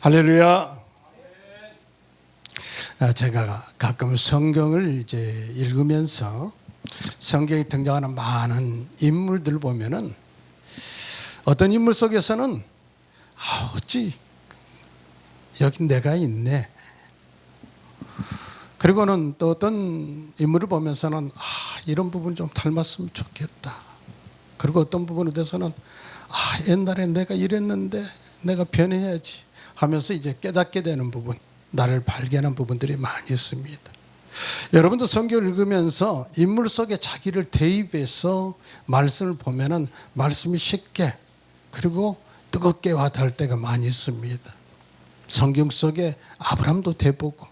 할렐루야. 제가 가끔 성경을 이제 읽으면서 성경에 등장하는 많은 인물들 보면은 어떤 인물 속에서는 어찌 여기 내가 있네. 그리고는 또 어떤 인물을 보면서는 이런 부분 좀 닮았으면 좋겠다. 그리고 어떤 부분에 대해서는 옛날에 내가 이랬는데 내가 변해야지 하면서 이제 깨닫게 되는 부분, 나를 발견한 부분들이 많이 있습니다. 여러분도 성경을 읽으면서 인물 속에 자기를 대입해서 말씀을 보면은 말씀이 쉽게 그리고 뜨겁게 와닿을 때가 많이 있습니다. 성경 속에 아브라함도 대보고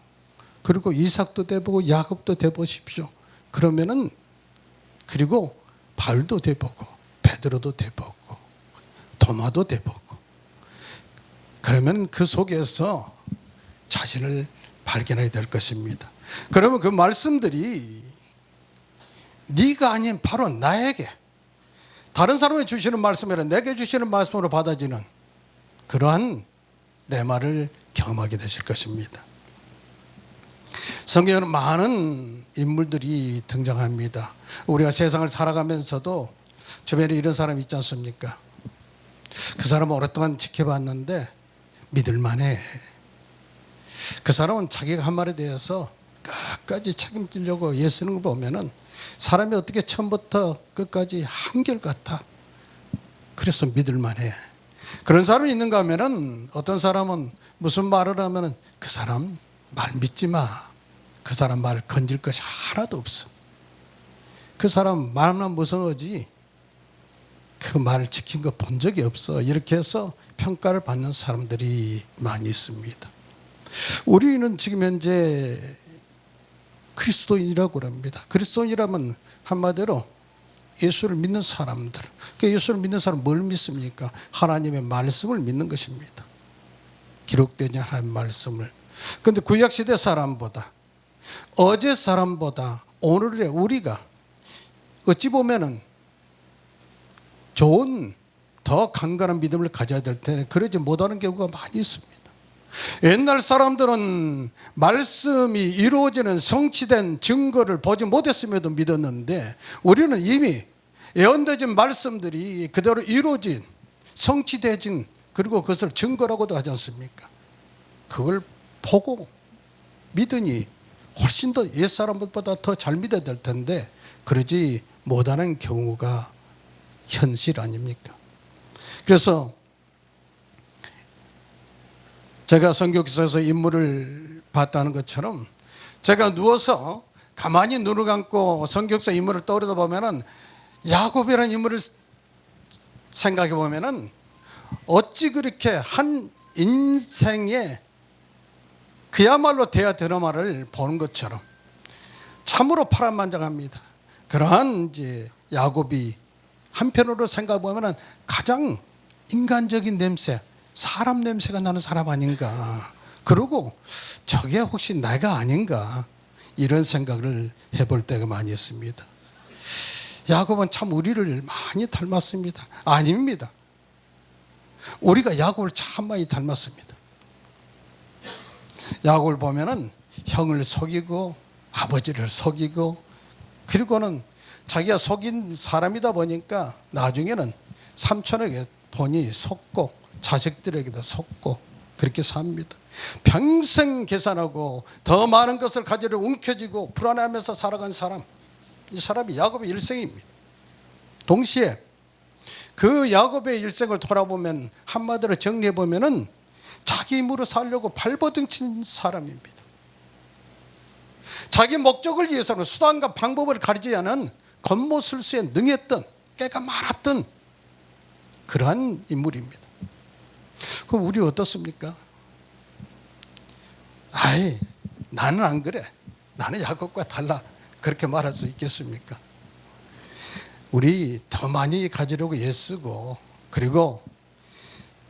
그리고 이삭도 대보고 야곱도 대보십시오. 그러면은 그리고 바울도 대보고 베드로도 대보고 도마도 대보고 그러면 그 속에서 자신을 발견하게 될 것입니다. 그러면 그 말씀들이 네가 아닌 바로 나에게 다른 사람이 주시는 말씀이 아니라 내게 주시는 말씀으로 받아지는 그러한 레마를 경험하게 되실 것입니다. 성경에는 많은 인물들이 등장합니다. 우리가 세상을 살아가면서도 주변에 이런 사람이 있지 않습니까? 그 사람은 오랫동안 지켜봤는데 믿을만해. 그 사람은 자기가 한 말에 대해서 끝까지 책임지려고 애쓰는 거 보면은 사람이 어떻게 처음부터 끝까지 한결같아. 그래서 믿을만해. 그런 사람이 있는가 하면은 어떤 사람은 무슨 말을 하면은 그 사람 말 믿지 마. 그 사람 말 건질 것이 하나도 없어. 그 사람 말만 무서워지 그 말을 지킨 거 본 적이 없어. 이렇게 해서 평가를 받는 사람들이 많이 있습니다. 우리는 지금 현재 그리스도인이라고 합니다. 그리스도인이라면 한마디로 예수를 믿는 사람들. 그 예수를 믿는 사람은 뭘 믿습니까? 하나님의 말씀을 믿는 것입니다. 기록된 하나님의 말씀을. 그런데 구약시대 사람보다 어제 사람보다 오늘의 우리가 어찌 보면은 좋은 더 강건한 믿음을 가져야 될 텐데 그러지 못하는 경우가 많이 있습니다. 옛날 사람들은 말씀이 이루어지는 성취된 증거를 보지 못했음에도 믿었는데 우리는 이미 예언되어진 말씀들이 그대로 이루어진 성취되진 그리고 그것을 증거라고도 하지 않습니까? 그걸 보고 믿으니 훨씬 더 옛사람보다 더 잘 믿어야 될 텐데 그러지 못하는 경우가 현실 아닙니까? 그래서 제가 성경에서 인물을 봤다는 것처럼 제가 누워서 가만히 눈을 감고 성경서 인물을 떠오르다 보면은 야곱이라는 인물을 생각해 보면은 어찌 그렇게 한 인생에 그야말로 대하 드라마를 보는 것처럼 참으로 파란만장합니다. 그러한 이제 야곱이 한편으로 생각해 보면은 가장 인간적인 냄새, 사람 냄새가 나는 사람 아닌가. 그리고 저게 혹시 내가 아닌가. 이런 생각을 해볼 때가 많이 있습니다. 야곱은 참 우리를 많이 닮았습니다. 아닙니다. 우리가 야곱을 참 많이 닮았습니다. 야곱을 보면은 형을 속이고 아버지를 속이고 그리고는 자기가 속인 사람이다 보니까 나중에는 삼촌에게 본인이 속고 자식들에게도 속고 그렇게 삽니다. 평생 계산하고 더 많은 것을 가지려 움켜쥐고 불안해하면서 살아간 사람, 이 사람이 야곱의 일생입니다. 동시에 그 야곱의 일생을 돌아보면 한마디로 정리해 보면은 자기 힘으로 살려고 발버둥친 사람입니다. 자기 목적을 위해서는 수단과 방법을 가리지 않은 겉모술수에 능했던 깨가 많았던 그러한 인물입니다. 그럼 우리 어떻습니까? 나는 안 그래. 나는 야곱과 달라. 그렇게 말할 수 있겠습니까? 우리 더 많이 가지려고 애쓰고 그리고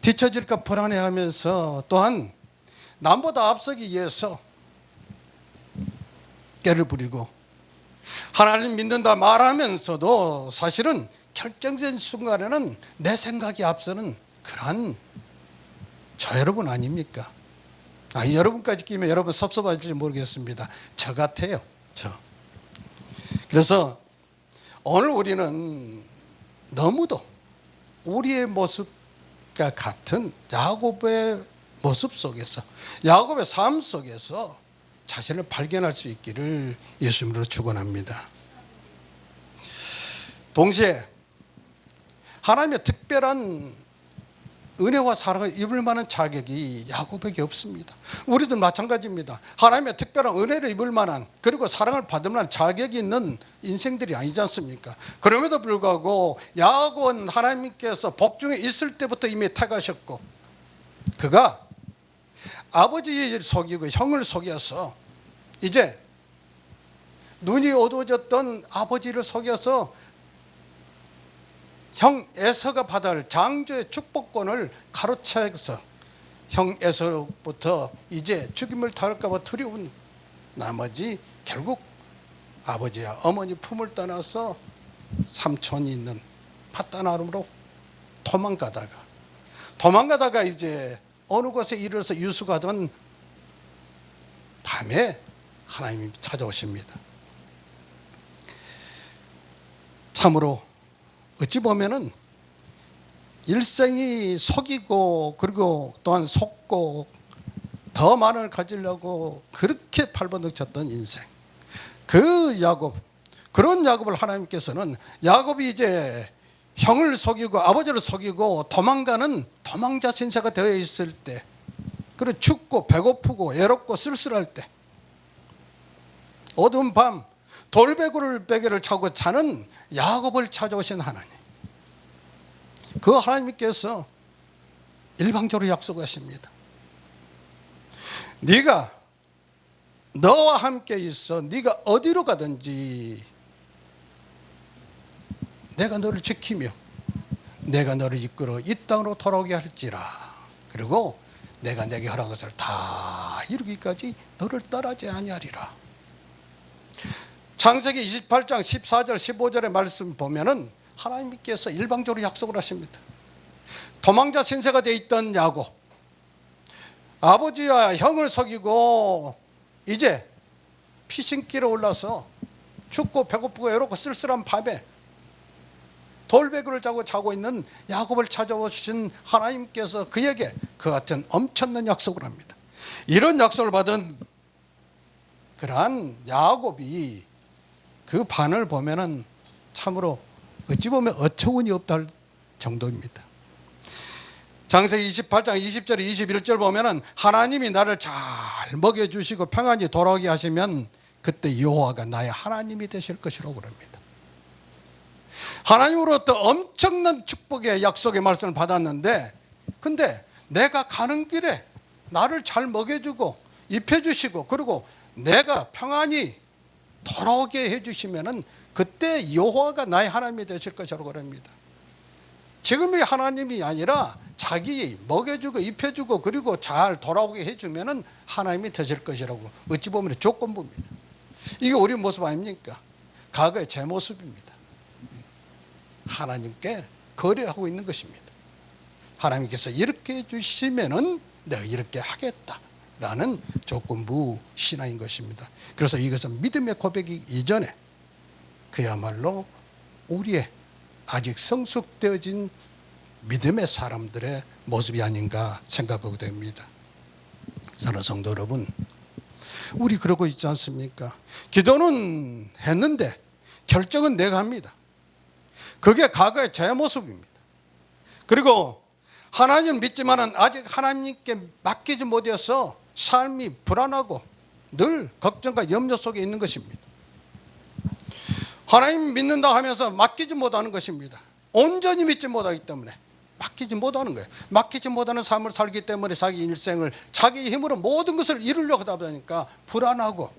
뒤처질까 불안해하면서 또한 남보다 앞서기 위해서 깨를 부리고 하나님 믿는다 말하면서도 사실은 결정적인 순간에는 내 생각이 앞서는 그러한 저 여러분 아닙니까? 여러분까지 끼면 여러분 섭섭하실지 모르겠습니다. 저 같아요. 저. 그래서 오늘 우리는 너무도 우리의 모습과 같은 야곱의 모습 속에서, 야곱의 삶 속에서 자신을 발견할 수 있기를 예수님으로 축원합니다. 동시에 하나님의 특별한 은혜와 사랑을 입을 만한 자격이 야곱에게 없습니다. 우리도 마찬가지입니다. 하나님의 특별한 은혜를 입을 만한, 그리고 사랑을 받을 만한 자격이 있는 인생들이 아니지 않습니까? 그럼에도 불구하고 야곱은 하나님께서 복중에 있을 때부터 이미 택하셨고, 그가 아버지를 속이고 형을 속여서 이제 눈이 어두워졌던 아버지를 속여서 형 에서가 받을 장조의 축복권을 가로채서 형 에서부터 이제 죽임을 당할까 봐 두려운 나머지 결국 아버지와 어머니 품을 떠나서 삼촌이 있는 팟다나름으로 도망가다가 이제 어느 곳에 이르러서 유숙하던 밤에 하나님이 찾아오십니다. 참으로 어찌 보면은 일생이 속이고, 그리고 또한 속고 더 많을 가지려고 그렇게 발버둥 쳤던 인생, 그 야곱, 그런 야곱을 하나님께서는 야곱이 이제 형을 속이고 아버지를 속이고 도망가는 도망자 신세가 되어 있을 때, 그리고 춥고 배고프고 외롭고 쓸쓸할 때, 어두운 밤 돌베개를 차고 자는 야곱을 찾아오신 하나님, 그 하나님께서 일방적으로 약속하십니다. 네가 너와 함께 있어. 네가 어디로 가든지 내가 너를 지키며 내가 너를 이끌어 이 땅으로 돌아오게 할지라. 그리고 내가 내게 허락한 것을 다 이루기까지 너를 떠나지 아니하리라. 창세기 28장 14절 15절의 말씀 보면은 하나님께서 일방적으로 약속을 하십니다. 도망자 신세가 되어 있던 야곱, 아버지와 형을 속이고 이제 피신길에 올라서 춥고 배고프고 외롭고 쓸쓸한 밤에 돌베개를 자고 있는 야곱을 찾아오신 하나님께서 그에게 그 같은 엄청난 약속을 합니다. 이런 약속을 받은 그러한 야곱이 그 반을 보면은 참으로 어찌 보면 어처구니 없다 할 정도입니다. 창세기 28장 20절 21절 보면은 하나님이 나를 잘 먹여주시고 평안히 돌아오게 하시면 그때 여호와가 나의 하나님이 되실 것이라고 그럽니다. 하나님으로부터 엄청난 축복의 약속의 말씀을 받았는데, 근데 내가 가는 길에 나를 잘 먹여주고 입혀주시고 그리고 내가 평안히 돌아오게 해주시면은 그때 여호와가 나의 하나님이 되실 것이라고 그럽니다. 지금의 하나님이 아니라 자기 먹여주고 입혀주고 그리고 잘 돌아오게 해주면은 하나님이 되실 것이라고, 어찌 보면 조건부입니다. 이게 우리 모습 아닙니까? 과거의 제 모습입니다. 하나님께 거래하고 있는 것입니다. 하나님께서 이렇게 해주시면은 내가 이렇게 하겠다라는 조건부 신앙인 것입니다. 그래서 이것은 믿음의 고백이 이전에 그야말로 우리의 아직 성숙되어진 믿음의 사람들의 모습이 아닌가 생각하게 됩니다. 사랑하는 성도 여러분, 우리 그러고 있지 않습니까? 기도는 했는데 결정은 내가 합니다. 그게 과거의 제 모습입니다. 그리고 하나님을 믿지만은 아직 하나님께 맡기지 못해서 삶이 불안하고 늘 걱정과 염려 속에 있는 것입니다. 하나님 믿는다 하면서 맡기지 못하는 것입니다. 온전히 믿지 못하기 때문에 맡기지 못하는 거예요. 맡기지 못하는 삶을 살기 때문에 자기 일생을 자기 힘으로 모든 것을 이루려고 하다 보니까 불안하고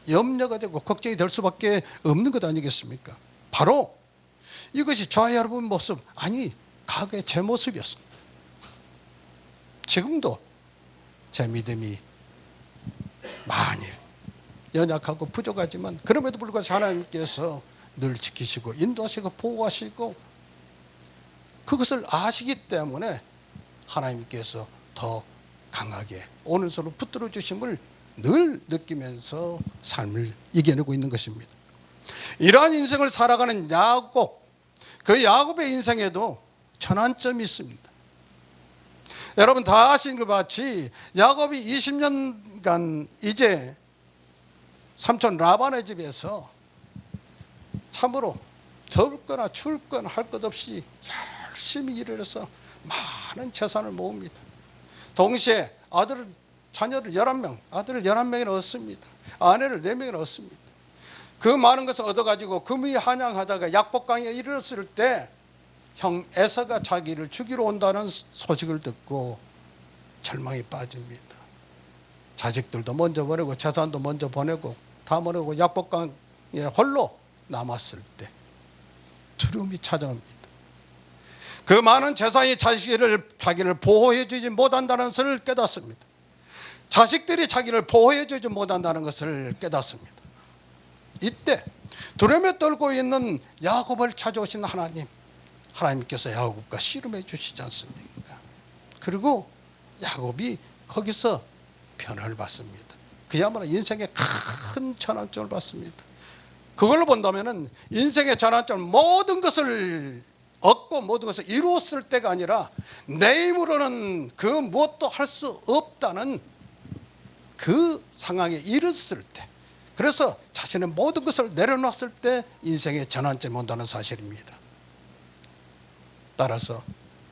염려가 되고 걱정이 될 수밖에 없는 것 아니겠습니까? 바로 이것이 저와 여러분 모습, 아니 과거의 제 모습이었습니다. 지금도 제 믿음이 많이 연약하고 부족하지만 그럼에도 불구하고 하나님께서 늘 지키시고 인도하시고 보호하시고 그것을 아시기 때문에 하나님께서 더 강하게 오른손으로 붙들어 주심을 늘 느끼면서 삶을 이겨내고 있는 것입니다. 이러한 인생을 살아가는 야곱, 그 야곱의 인생에도 전환점이 있습니다. 여러분 다 아시는 것 같이 야곱이 20년간 이제 삼촌 라반의 집에서 참으로 더울거나 추울거나 할 것 없이 열심히 일을 해서 많은 재산을 모읍니다. 동시에 자녀를 11명, 아들을 11명이나 얻습니다. 아내를 4명이나 얻습니다. 그 많은 것을 얻어가지고 금이 한양하다가 약복강에 이르렀을 때 형 에서가 자기를 죽이러 온다는 소식을 듣고 절망에 빠집니다. 자식들도 먼저 보내고 재산도 먼저 보내고 다 보내고 약복강에 홀로 남았을 때 두려움이 찾아옵니다. 그 많은 재산이 자기를 보호해 주지 못한다는 것을 깨닫습니다. 자식들이 자기를 보호해 주지 못한다는 것을 깨닫습니다. 이때 두려움에 떨고 있는 야곱을 찾아오신 하나님께서 야곱과 씨름해 주시지 않습니까? 그리고 야곱이 거기서 변화를 받습니다. 그야말로 인생의 큰 전환점을 받습니다. 그걸로 본다면 인생의 전환점, 모든 것을 얻고 모든 것을 이루었을 때가 아니라 내 힘으로는 그 무엇도 할 수 없다는 그 상황에 이르렀을 때, 그래서 자신의 모든 것을 내려놨을 때 인생의 전환점이 온다는 사실입니다. 따라서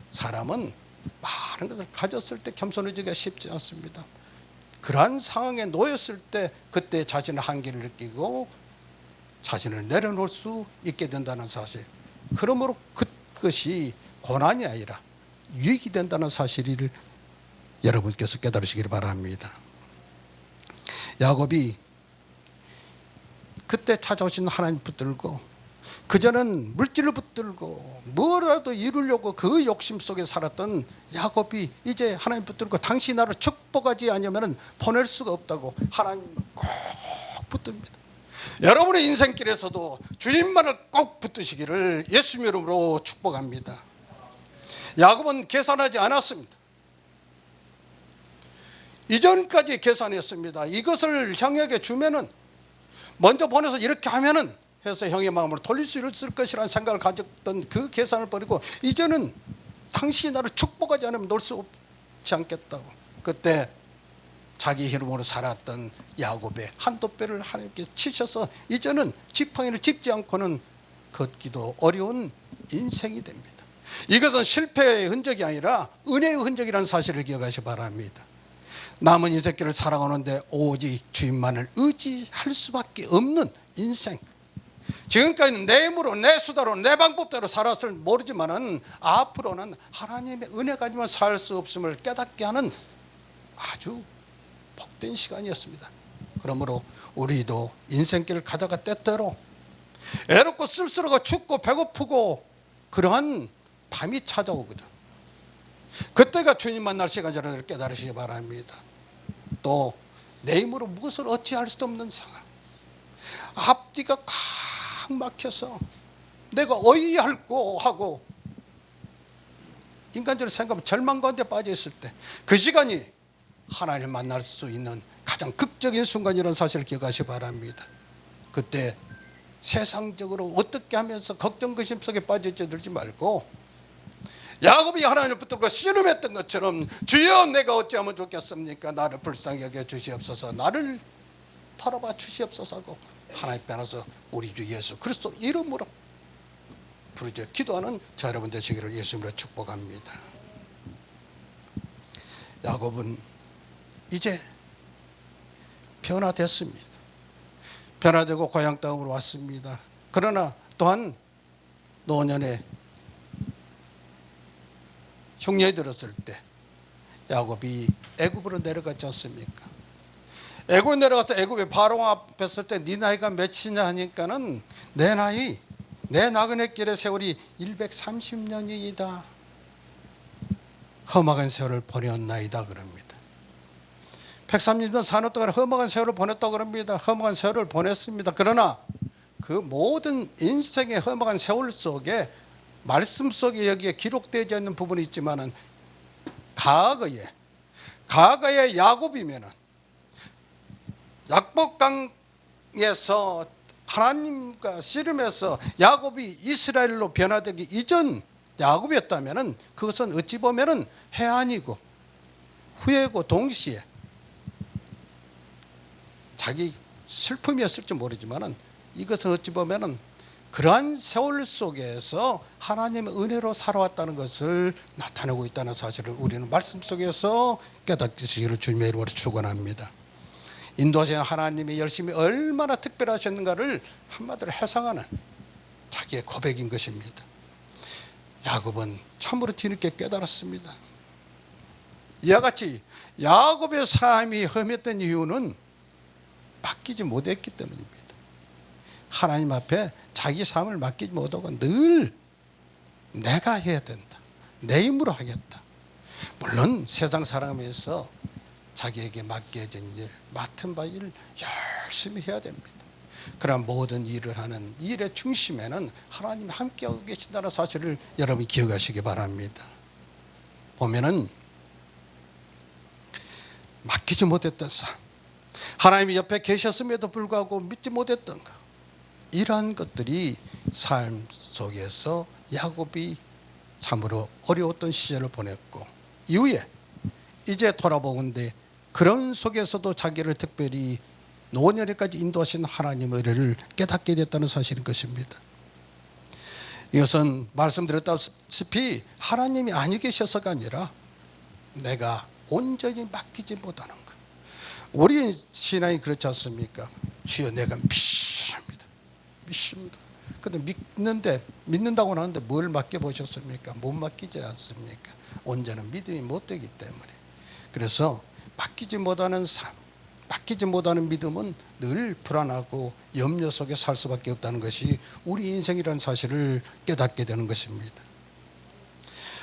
사람은 많은 것을 가졌을 때 겸손해지기가 쉽지 않습니다. 그러한 상황에 놓였을 때 그때 자신의 한계를 느끼고 자신을 내려놓을 수 있게 된다는 사실, 그러므로 그것이 고난이 아니라 유익이 된다는 사실을 여러분께서 깨달으시기를 바랍니다. 야곱이 그때 찾아오신 하나님 붙들고, 그전엔 물질을 붙들고 뭐라도 이루려고 그 욕심 속에 살았던 야곱이 이제 하나님 붙들고 당신이 나를 축복하지 않으면 보낼 수가 없다고 하나님 꼭 붙듭니다. 여러분의 인생길에서도 주님만을 꼭 붙드시기를 예수님 이름으로 축복합니다. 야곱은 계산하지 않았습니다. 이전까지 계산했습니다. 이것을 형에게 주면은, 먼저 보내서 이렇게 하면은 해서 형의 마음으로 돌릴 수 있을 것이라는 생각을 가졌던 그 계산을 버리고, 이제는 당신이 나를 축복하지 않으면 놀 수 없지 않겠다고, 그때 자기 이름으로 살았던 야곱의 한도 뼈를 하나님께 치셔서 이제는 지팡이를 짚지 않고는 걷기도 어려운 인생이 됩니다. 이것은 실패의 흔적이 아니라 은혜의 흔적이라는 사실을 기억하시기 바랍니다. 남은 인생길을 살아가는데 오직 주님만을 의지할 수밖에 없는 인생, 지금까지는 내 힘으로 내 수다로 내 방법대로 살았을 모르지만은 앞으로는 하나님의 은혜 가지면 살 수 없음을 깨닫게 하는 아주 복된 시간이었습니다. 그러므로 우리도 인생길을 가다가 때때로 애롭고 쓸쓸하고 춥고 배고프고 그러한 밤이 찾아오거든. 그때가 주님 만날 시간이라는 걸 깨달으시기 바랍니다. 또 내 힘으로 무엇을 어찌할 수도 없는 상황, 앞뒤가 꽉 막혀서 내가 어이할고 하고 인간적으로 생각하면 절망 가운데 빠져 있을 때, 그 시간이 하나님을 만날 수 있는 가장 극적인 순간이라는 사실을 기억하시기 바랍니다. 그때 세상적으로 어떻게 하면서 걱정 근심 속에 빠져들지 말고 야곱이 하나님을 붙들고 씨름했던 것처럼, 주여 내가 어찌하면 좋겠습니까? 나를 불쌍히 여겨 주시옵소서, 나를 털어봐 주시옵소서 하고 하나님 편에서 우리 주 예수 그리스도 이름으로 부르짖어 기도하는 저 여러분 되시기를 예수님으로 축복합니다. 야곱은 이제 변화됐습니다. 변화되고 고향 땅으로 왔습니다. 그러나 또한 노년에 흉년이 들었을 때 야곱이 애굽으로 내려갔지 않습니까? 애굽에 내려가서 애굽의 바로 앞에 섰을 때 네 나이가 몇이냐 하니까는 내 나그네 길의 세월이 130년이다. 험악한 세월을 보냈나이다 그럽니다. 130년 사는 동안 험악한 세월을 보냈다고 그럽니다. 험악한 세월을 보냈습니다. 그러나 그 모든 인생의 험악한 세월 속에 말씀 속에 여기에 기록되지 않는 부분이 있지만은 과거에 과거의 야곱이면은 약복강에서 하나님과 씨름해서 야곱이 이스라엘로 변화되기 이전 야곱이었다면은 그것은 어찌 보면은 해안이고 후회고 동시에 자기 슬픔이었을지 모르지만은 이것은 어찌 보면은 그러한 세월 속에서 하나님의 은혜로 살아왔다는 것을 나타내고 있다는 사실을 우리는 말씀 속에서 깨닫기를 주님의 이름으로 축원합니다. 인도하시는 하나님이 열심히 얼마나 특별하셨는가를 한마디로 해상하는 자기의 고백인 것입니다. 야곱은 참으로 뒤늦게 깨달았습니다. 이와 같이 야곱의 삶이 험했던 이유는 맡기지 못했기 때문입니다. 하나님 앞에 자기 삶을 맡기지 못하고 늘 내가 해야 된다, 내 힘으로 하겠다. 물론 세상 살아가면서 자기에게 맡겨진 일, 맡은 바 일 열심히 해야 됩니다. 그러나 모든 일을 하는 일의 중심에는 하나님이 함께하고 계신다는 사실을 여러분이 기억하시기 바랍니다. 보면은 맡기지 못했던 삶, 하나님이 옆에 계셨음에도 불구하고 믿지 못했던 것, 이러한 것들이 삶 속에서 야곱이 참으로 어려웠던 시절을 보냈고, 이후에 이제 돌아보건대 그런 속에서도 자기를 특별히 노년에까지 인도하신 하나님의 은혜를 깨닫게 됐다는 사실인 것입니다. 이것은 말씀드렸다시피 하나님이 아니 계셔서가 아니라 내가 온전히 맡기지 못하는 것. 우리 신앙이 그렇지 않습니까? 주여 내가 믿습니다. 그런데 믿는다고 하는데 뭘 맡겨보셨습니까? 못 맡기지 않습니까? 온전한 믿음이 못 되기 때문에. 그래서 맡기지 못하는 삶, 맡기지 못하는 믿음은 늘 불안하고 염려 속에 살 수밖에 없다는 것이 우리 인생이라는 사실을 깨닫게 되는 것입니다.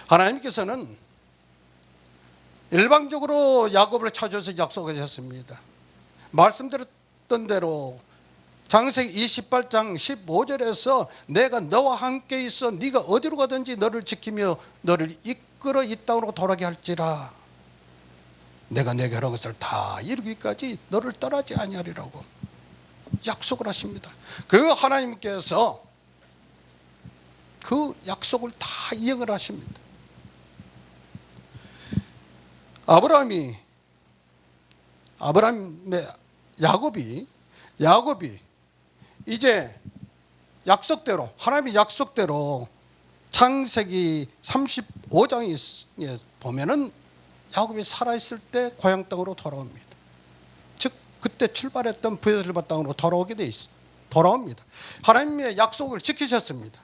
하나님께서는 일방적으로 야곱을 찾아서 약속하셨습니다. 말씀드렸던 대로 창세기 28장 15절에서 내가 너와 함께 있어 네가 어디로 가든지 너를 지키며 너를 이끌어 이 땅으로 돌아가게 할지라. 내가 내게 하라는 것을 다 이루기까지 너를 떠나지 아니하리라고 약속을 하십니다. 그 하나님께서 그 약속을 다 이행을 하십니다. 야곱이 이제 약속대로, 하나님의 약속대로 창세기 35장에 보면은 야곱이 살아있을 때 고향 땅으로 돌아옵니다. 즉 그때 출발했던 부에셀바 땅으로 돌아옵니다. 하나님의 약속을 지키셨습니다.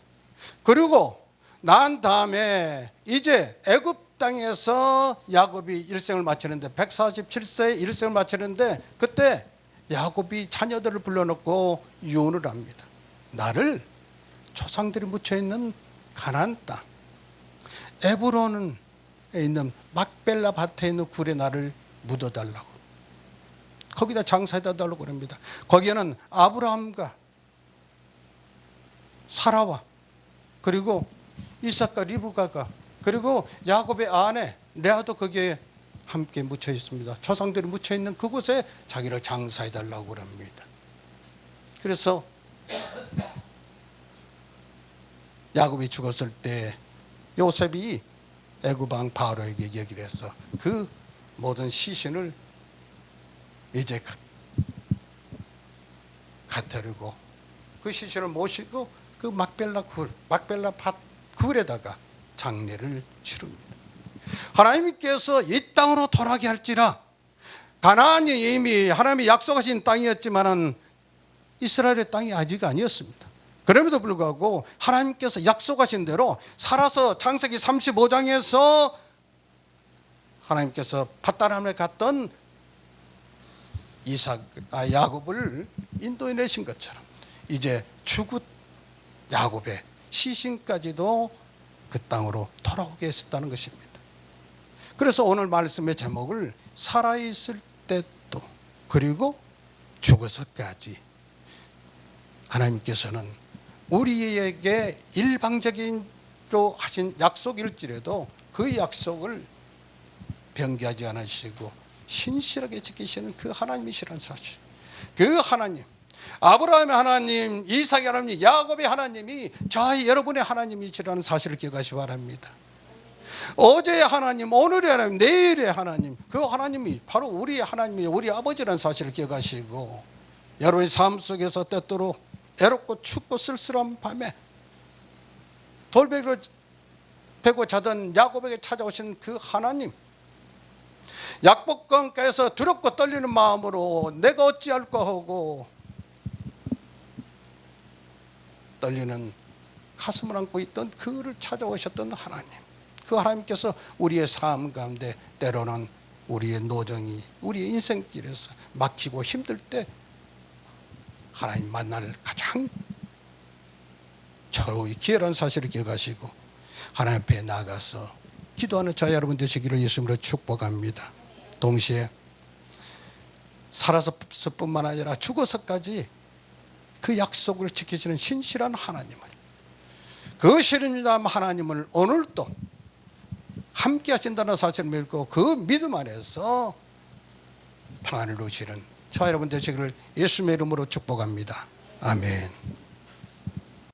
그리고 난 다음에 이제 애굽 땅에서 야곱이 일생을 마치는데 147세에 일생을 마치는데 그때 야곱이 자녀들을 불러놓고 유언을 합니다. 나를 조상들이 묻혀있는 가나안 땅 에브론에 있는 막벨라 밭에 있는 굴에 나를 묻어달라고, 거기다 장사해달라고 그럽니다. 거기에는 아브라함과 사라와 그리고 이삭과 리브가가 그리고 야곱의 아내 레아도 거기에 함께 묻혀 있습니다. 조상들이 묻혀 있는 그곳에 자기를 장사해달라고 그럽니다. 그래서 야곱이 죽었을 때 요셉이 애굽 왕 바로에게 얘기를 해서 그 모든 시신을 이제 가태르고 그 시신을 모시고 그 막벨라 밭 굴에다가 장례를 치릅니다. 하나님께서 이 땅으로 돌아가게 할지라. 가나안이 이미 하나님이 약속하신 땅이었지만은 이스라엘의 땅이 아직 아니었습니다. 그럼에도 불구하고 하나님께서 약속하신 대로 살아서 창세기 35장에서 하나님께서 밧다람에 갔던 야곱을 인도해내신 것처럼 이제 죽은 야곱의 시신까지도 그 땅으로 돌아오게 했었다는 것입니다. 그래서 오늘 말씀의 제목을 살아있을 때도 그리고 죽어서까지 하나님께서는 우리에게 일방적으로 하신 약속일지라도 그 약속을 변개하지 않으시고 신실하게 지키시는 그 하나님이시라는 사실, 그 하나님, 아브라함의 하나님, 이삭의 하나님, 야곱의 하나님이 저희 여러분의 하나님이시라는 사실을 기억하시기 바랍니다. 어제의 하나님, 오늘의 하나님, 내일의 하나님, 그 하나님이 바로 우리의 하나님이 우리 아버지라는 사실을 기억하시고, 여러분의 삶 속에서 때때로 애롭고 춥고 쓸쓸한 밤에 돌베개로 베고 자던 야곱에게 찾아오신 그 하나님, 약복강가에서 두렵고 떨리는 마음으로 내가 어찌할까 하고 떨리는 가슴을 안고 있던 그를 찾아오셨던 하나님, 그 하나님께서 우리의 삶 가운데 때로는 우리의 노정이, 우리의 인생길에서 막히고 힘들 때 하나님 만날 가장 절호의 기회라는 사실을 기억하시고 하나님 앞에 나가서 기도하는 저와 여러분 되시기를 예수님으로 축복합니다. 동시에 살아서을 뿐만 아니라 죽어서까지 그 약속을 지키시는 신실한 하나님을, 그 신실한 하나님을 오늘도 함께 하신다는 사실을 믿고 그 믿음 안에서 평안을 누리시는 저와 여러분 되시기를 예수님의 이름으로 축복합니다. 아멘.